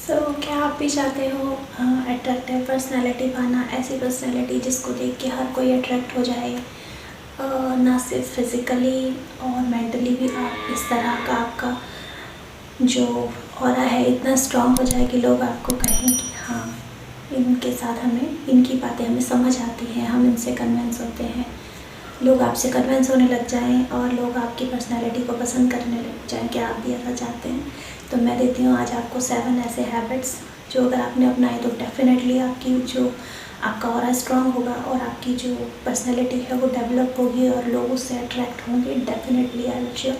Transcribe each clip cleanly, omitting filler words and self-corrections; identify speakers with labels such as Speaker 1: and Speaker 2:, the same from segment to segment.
Speaker 1: क्या आप भी चाहते हो अट्रैक्टिव पर्सनैलिटी पाना, ऐसी पर्सनैलिटी जिसको देख के हर कोई अट्रैक्ट हो जाए, ना सिर्फ फिज़िकली और मेंटली भी आप इस तरह का आपका जो ऑरा है इतना स्ट्रॉन्ग हो जाए कि लोग आपको कहें कि हाँ, इनके साथ हमें इनकी बातें हमें समझ आती हैं, हम इनसे कन्विंस होते हैं, लोग आपसे कन्विंस होने लग जाएं और लोग आपकी पर्सनैलिटी को पसंद करने लग जाएं कि आप भी ऐसा चाहते हैं। तो मैं देती हूँ आज आपको 7 ऐसे हैबिट्स जो अगर आपने अपनाए तो डेफिनेटली आपकी जो आपका ऑरा स्ट्रॉन्ग होगा और आपकी जो पर्सनैलिटी है वो डेवलप होगी और लोग उससे अट्रैक्ट होंगे। Definitely I will share.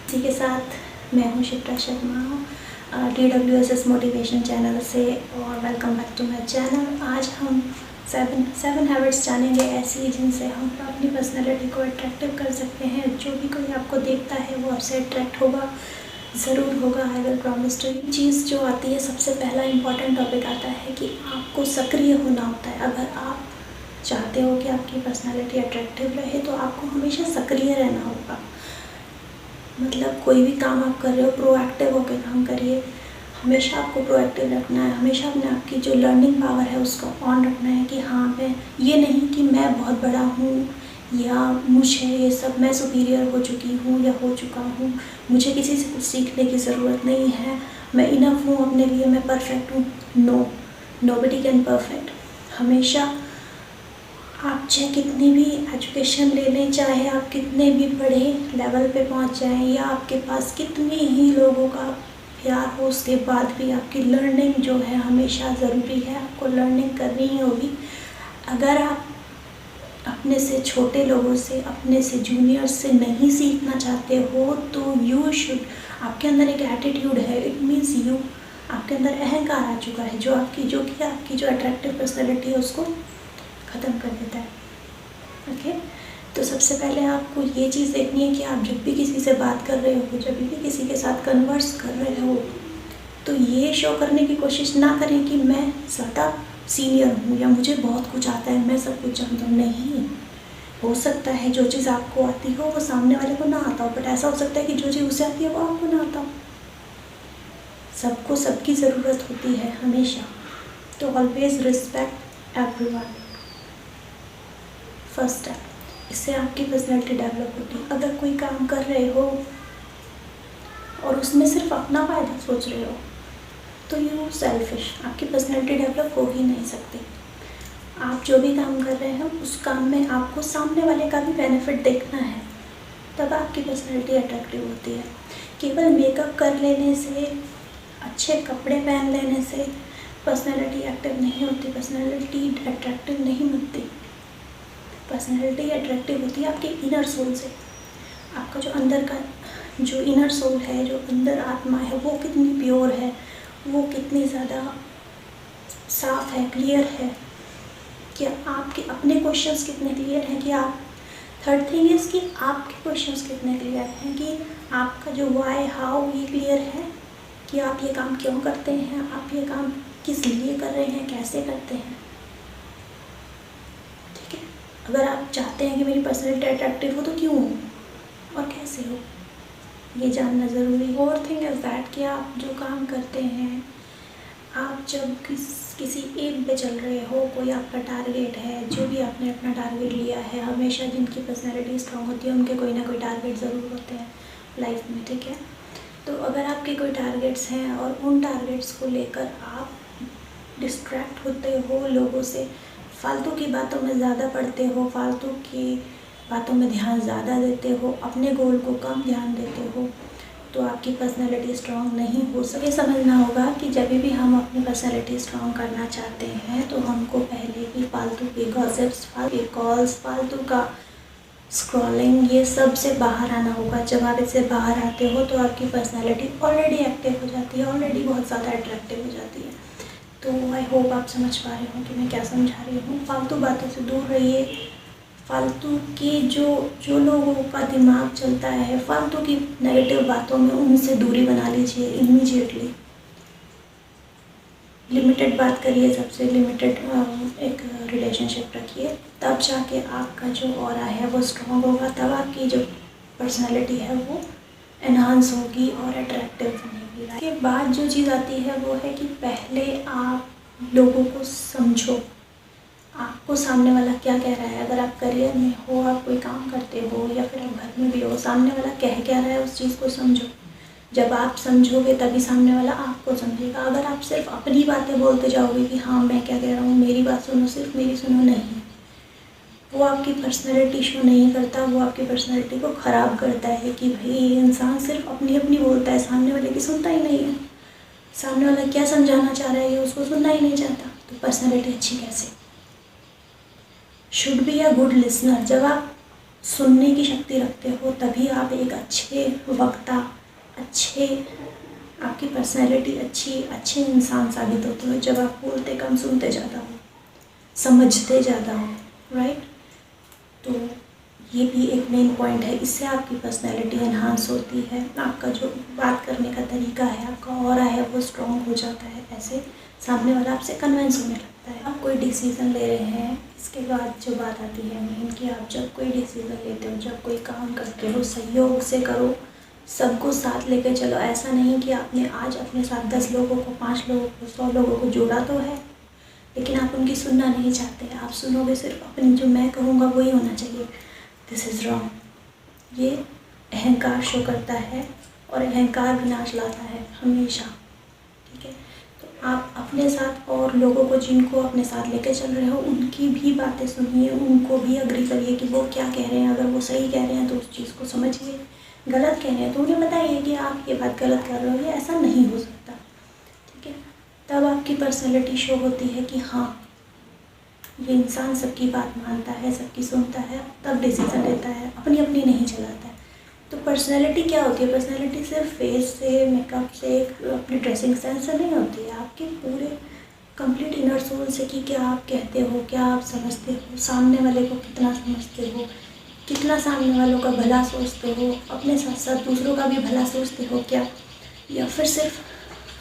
Speaker 1: इसी के साथ मैं हूँ Shipra Sharma DWSS motivation channel से और welcome back to my channel. आज हम 7 हैबिट्स जानेंगे ऐसी जिनसे हम अपनी पर्सनैलिटी को अट्रैक्टिव कर सकते हैं। जो भी कोई आपको देखता है वो आपसे अट्रैक्ट होगा, ज़रूर होगा। I will promise to you. चीज़ जो आती है, सबसे पहला इम्पॉर्टेंट टॉपिक आता है कि आपको सक्रिय होना होता है। अगर आप चाहते हो कि आपकी पर्सनैलिटी अट्रैक्टिव रहे तो आपको हमेशा सक्रिय रहना होगा। मतलब कोई भी काम आप कर रहे हो, प्रोएक्टिव होकर काम करिए। हमेशा आपको प्रोएक्टिव रखना है, हमेशा अपने आप की जो लर्निंग पावर है उसको ऑन रखना है कि हाँ, मैं ये नहीं कि मैं बहुत बड़ा हूँ या मुझे ये सब, मैं सुपीरियर हो चुकी हूँ या हो चुका हूँ, मुझे किसी से कुछ सीखने की ज़रूरत नहीं है, मैं इनफ हूँ अपने लिए, मैं परफेक्ट हूँ। Nobody can perfect. हमेशा आप चाहे कितनी भी एजुकेशन ले लें, चाहे आप कितने भी बड़े लेवल पे पहुंच जाएं या आपके पास कितने ही लोगों का प्यार हो, उसके बाद भी आपकी लर्निंग जो है हमेशा ज़रूरी है। आपको लर्निंग करनी ही होगी। अगर आप अपने से छोटे लोगों से, अपने से जूनियर से नहीं सीखना चाहते हो तो यू शुड। आपके अंदर एक एटीट्यूड है, इट मीन्स यू, आपके अंदर अहंकार आ चुका है जो आपकी जो अट्रैक्टिव पर्सनैलिटी है उसको ख़त्म कर देता है। ओके, तो सबसे पहले आपको ये चीज़ देखनी है कि आप जब भी किसी से बात कर रहे हो, जब भी किसी के साथ कन्वर्स कर रहे हो, तो ये शो करने की कोशिश ना करें कि मैं ज़्यादा सीनियर हूँ या मुझे बहुत कुछ आता है, मैं सब कुछ जानता हूँ। नहीं, हो सकता है जो चीज़ आपको आती हो वो सामने वाले को ना आता हो, बट ऐसा हो सकता है कि जो चीज़ उसे आती है वो आपको ना आता हो। सबको सबकी ज़रूरत होती है हमेशा। तो always respect everyone, first step. इससे आपकी पर्सनैलिटी डेवलप होती है। अगर कोई काम कर रहे हो और उसमें सिर्फ अपना फ़ायदा सोच रहे हो तो यू सेल्फिश, आपकी पर्सनैलिटी डेवलप हो ही नहीं सकती। आप जो भी काम कर रहे हो उस काम में आपको सामने वाले का भी बेनिफिट देखना है, तब आपकी पर्सनैलिटी अट्रैक्टिव होती है। केवल मेकअप कर लेने से, अच्छे कपड़े पहन लेने से पर्सनैलिटी एक्टिव नहीं होती, पर्सनैलिटी अट्रैक्टिव नहीं बनती। पर्सनैलिटी अट्रैक्टिव होती है आपके इनर सोल से। आपका जो अंदर का जो इनर सोल है, जो अंदर आत्मा है, वो कितनी प्योर है, वो कितनी ज़्यादा साफ है, क्लियर है, कि आपके अपने क्वेश्चंस कितने क्लियर हैं कि आप, थर्ड थिंग इज़ कि आपके क्वेश्चंस कितने क्लियर हैं, कि आपका जो वाई, हाउ, ये क्लियर है कि आप ये काम क्यों करते हैं, आप ये काम किस लिए कर रहे हैं, कैसे करते हैं। ठीक है, अगर आप चाहते हैं कि मेरी पर्सनैलिटी अट्रैक्टिव हो तो क्यों हो और कैसे हो, ये जानना ज़रूरी है। और थिंग इज़ दैट कि आप जो काम करते हैं, आप जब किसी एम पे चल रहे हो, कोई आपका टारगेट है, जो भी आपने अपना टारगेट लिया है, हमेशा जिनकी पर्सनैलिटी स्ट्रॉन्ग होती है उनके कोई ना कोई टारगेट ज़रूर होते हैं लाइफ में। ठीक है, तो अगर आपके कोई टारगेट्स हैं और उन टारगेट्स को लेकर आप डिस्ट्रैक्ट होते हो लोगों से, फालतू की बातों में ज़्यादा पढ़ते हो, फालतू की बातों में ध्यान ज़्यादा देते हो, अपने गोल को कम ध्यान देते हो, तो आपकी पर्सनैलिटी स्ट्रॉन्ग नहीं हो सके। समझना होगा कि जब भी हम अपनी पर्सनैलिटी स्ट्रॉन्ग करना चाहते हैं तो हमको पहले ही फालतू के गॉसिप्स, फालतू के कॉल्स, फालतू का स्क्रॉलिंग, ये सब से बाहर आना होगा। जब आप इससे बाहर आते हो तो आपकी पर्सनैलिटी ऑलरेडी एक्टिव हो जाती है, ऑलरेडी बहुत ज़्यादा अट्रैक्टिव हो जाती है। तो आई होप आप समझ पा रहे हो कि मैं क्या समझा रही हूँ। फालतू बातों से दूर रहिए। फालतू की जो लोगों का दिमाग चलता है फालतू की नेगेटिव बातों में, उनसे दूरी बना लीजिए इमीडिएटली। लिमिटेड बात करिए, सबसे लिमिटेड एक रिलेशनशिप रखिए, तब जाके आपका जो ऑरा है वो स्ट्रॉन्ग होगा, तब आपकी जो पर्सनालिटी है वो एनहांस होगी और अट्रैक्टिव बनेगी। उसके बाद जो चीज़ आती है वो है कि पहले आप लोगों को समझो, आपको सामने वाला क्या कह रहा है। अगर आप करियर में हो, आप कोई काम करते हो या फिर आप घर में भी हो, सामने वाला कह क्या रहा है उस चीज़ को समझो। जब आप समझोगे तभी सामने वाला आपको समझेगा। अगर आप सिर्फ अपनी बातें बोलते जाओगे कि हाँ मैं क्या कह रहा हूँ, मेरी बात सुनो, सिर्फ मेरी सुनो, नहीं, वो आपकी पर्सनैलिटी शो नहीं करता, वो आपकी पर्सनैलिटी को ख़राब करता है। कि भाई ये इंसान सिर्फ अपनी अपनी बोलता है, सामने वाले की सुनता ही नहीं है, सामने वाला क्या समझाना चाह रहा है ये उसको सुनना ही नहीं चाहता, तो पर्सनैलिटी अच्छी कैसे। Should be a good listener. जब आप सुनने की शक्ति रखते हो तभी आप एक अच्छे वक्ता, आपकी पर्सनैलिटी अच्छे इंसान साबित होते हो। जब आप बोलते कम, सुनते ज़्यादा हो, समझते ज़्यादा हो, राइट। तो ये भी एक मेन पॉइंट है, इससे आपकी पर्सनैलिटी एनहांस होती है, आपका जो बात करने का तरीका है, आपका ऑरा है वो स्ट्रॉन्ग हो जाता है। ऐसे सामने वाला आपसे कन्विंस होने लगता है। आप कोई डिसीज़न ले रहे हैं, इसके बाद जो बात आती है मेन कि आप जब कोई डिसीज़न लेते हो, जब कोई काम करते हो, सहयोग से करो, सबको साथ लेकर चलो। ऐसा नहीं कि आपने आज अपने साथ 10 लोगों को, 5 लोगों को, 100 लोगों को जोड़ा तो है, लेकिन आप उनकी सुनना नहीं चाहते। आप सुनोगे सिर्फ अपनी, जो मैं कहूँगा वही होना चाहिए। This is wrong. ये अहंकार शो करता है और अहंकार विनाश लाता है हमेशा, ठीक है। तो आप अपने साथ और लोगों को, जिनको अपने साथ लेकर चल रहे हो, उनकी भी बातें सुनिए, उनको भी अग्री करिए कि वो क्या कह रहे हैं। अगर वो सही कह रहे हैं तो उस चीज़ को समझिए, गलत कह रहे हैं तो उन्हें बताइए कि आप ये बात गलत कर रहे हो, ये ऐसा नहीं हो सकता, ठीक है। तब आपकी पर्सनैलिटी शो होती है कि हाँ ये इंसान सबकी बात मानता है, सबकी सुनता है, तब डिसीज़न लेता है, अपनी अपनी नहीं चलाता है। तो पर्सनैलिटी क्या होती है? पर्सनैलिटी सिर्फ फेस से, मेकअप से, अपनी ड्रेसिंग सेंस से नहीं होती है, आपके पूरे कंप्लीट इनर सोल से कि क्या आप कहते हो, क्या आप समझते हो, सामने वाले को कितना समझते हो, कितना सामने वालों का भला सोचते हो, अपने साथ साथ दूसरों का भी भला सोचते हो क्या, या फिर सिर्फ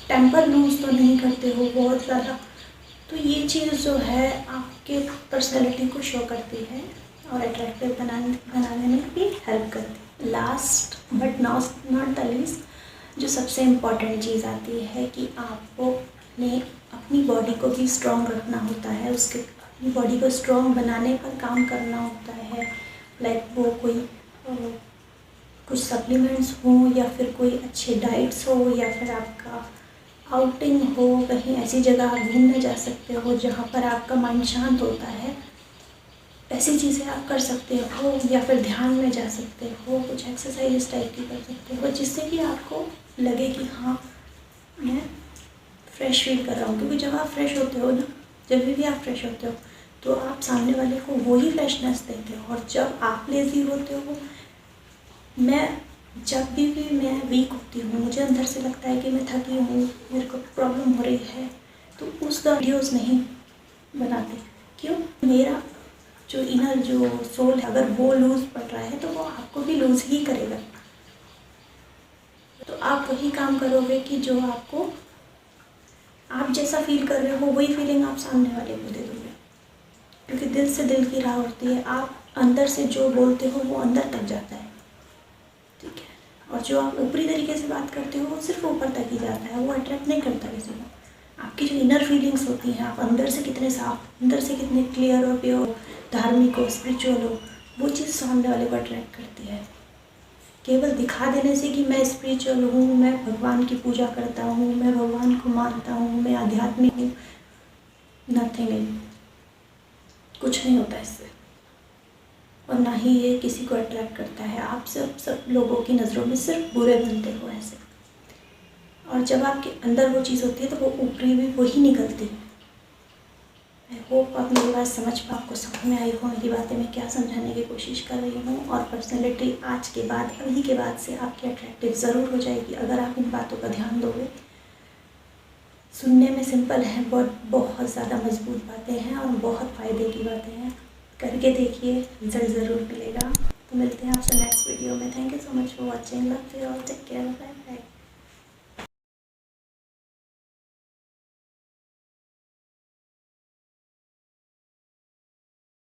Speaker 1: टेम्पर लूज तो नहीं करते हो बहुत ज़्यादा। तो ये चीज़ जो है आपके पर्सनैलिटी को शो करती है और अट्रैक्टिव बनाने में भी हेल्प करती है। Last but not the least, जो सबसे इम्पॉर्टेंट चीज़ आती है कि आपको अपनी बॉडी को भी स्ट्रॉन्ग रखना होता है, अपनी बॉडी को स्ट्रॉन्ग बनाने पर काम करना होता है। लाइक वो कोई कुछ सप्लीमेंट्स हो, या फिर कोई अच्छे डाइट्स हो, या फिर आपका आउटिंग हो, कहीं ऐसी जगह आप घूमने जा सकते हो जहाँ पर आपका माइंड शांत होता है, ऐसी चीज़ें आप कर सकते हो। या फिर ध्यान में जा सकते हो, कुछ एक्सरसाइज टाइप की कर सकते हो, जिससे कि आपको लगे कि हाँ मैं फ्रेश फील कर रहा हूँ। क्योंकि जब आप फ्रेश होते हो ना, जब भी आप फ्रेश होते हो तो आप सामने वाले को वही फ्रेशनेस देते हो। और जब आप लेज़ी होते हो, जब भी मैं वीक होती हूँ, मुझे अंदर से लगता है कि मैं थकी हूँ, मेरे को प्रॉब्लम हो रही है, तो उस वीडियोस नहीं बनाते। क्यों? मेरा जो इनर जो सोल है, अगर वो लूज़ पड़ रहा है तो वो आपको भी लूज़ ही करेगा। तो आप वही काम करोगे कि जो आप जैसा फील कर रहे हो वही फीलिंग आप सामने वाले को दे दोगे। क्योंकि दिल से दिल की राह होती है, आप अंदर से जो बोलते हो वो अंदर तक जाता है, ठीक है। और जो आप ऊपरी तरीके से बात करते हो वो सिर्फ ऊपर तक ही जाता है, वो अट्रैक्ट नहीं करता किसी को। आपकी जो इनर फीलिंग्स होती हैं, आप अंदर से कितने साफ, अंदर से कितने क्लियर और प्योर, धार्मिक हो, स्पिरिचुअल हो, वो चीज़ सामने वाले को अट्रैक्ट करती है। केवल दिखा देने से कि मैं स्पिरिचुअल हूँ, मैं भगवान की पूजा करता हूँ, मैं भगवान को मानता हूँ, मैं आध्यात्मिक हूँ, नथिंग, कुछ नहीं होता इससे। और ना ही ये किसी को अट्रैक्ट करता है। आप सब लोगों की नज़रों में सिर्फ बुरे बनते हो ऐसे। और जब आपके अंदर वो चीज़ होती है तो वो ऊपरी भी वही निकलती है। आई होप आप मेरी बात समझ पाओ, आपको समझ में आई हो मेरी बातें, मैं क्या समझाने की कोशिश कर रही हूँ। और पर्सनैलिटी आज के बाद, अभी के बाद से आपकी अट्रैक्टिव ज़रूर हो जाएगी अगर आप इन बातों का ध्यान दोगे। सुनने में सिंपल है, बहुत ज़्यादा मजबूत बातें हैं और बहुत फ़ायदे की बातें हैं। करके देखिए, रिजल्ट ज़रूर मिलेगा। तो मिलते हैं आपसे नेक्स्ट वीडियो में। Thank you so much for watching. Love you all, take care, bye bye.